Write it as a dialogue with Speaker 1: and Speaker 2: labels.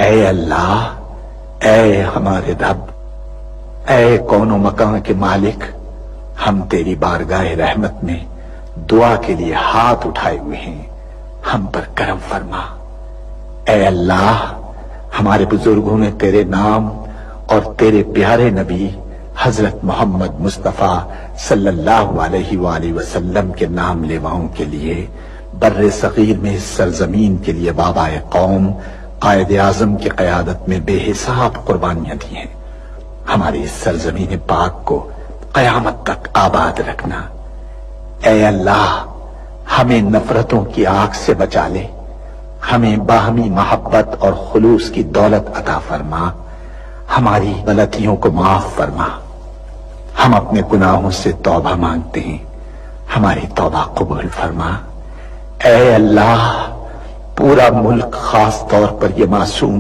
Speaker 1: ऐ अल्लाह, ऐ हमारे रब, ऐ कौनो मकान के मालिक, हम तेरी बारगाह रहमत में दुआ के लिए हाथ उठाए हुए हैं, हम पर करम फरमा। ऐ अल्लाह, हमारे बुजुर्गों ने तेरे नाम और तेरे प्यारे नबी हजरत मोहम्मद मुस्तफा सल्लल्लाहु अलैहि वसल्लम के नाम लेवाओं के लिए बर्रे सगीर में इस सरजमीन के लिए बाबाए कौम कायद आजम की क़यादत में बेहिसाब कुर्बानियां दी हैं। हमारी इस सरजमीन पाक को कयामत तक आबाद रखना। ऐ अल्लाह, हमें नफरतों की आग से बचा ले, हमें बाहमी मोहब्बत और खुलूस की दौलत अता फरमा, हमारी गलतियों को माफ फरमा। हम अपने गुनाहों से तौबा मांगते हैं, हमारी तौबा कबूल फरमा। ऐ अल्लाह, पूरा मुल्क खास तौर पर ये मासूम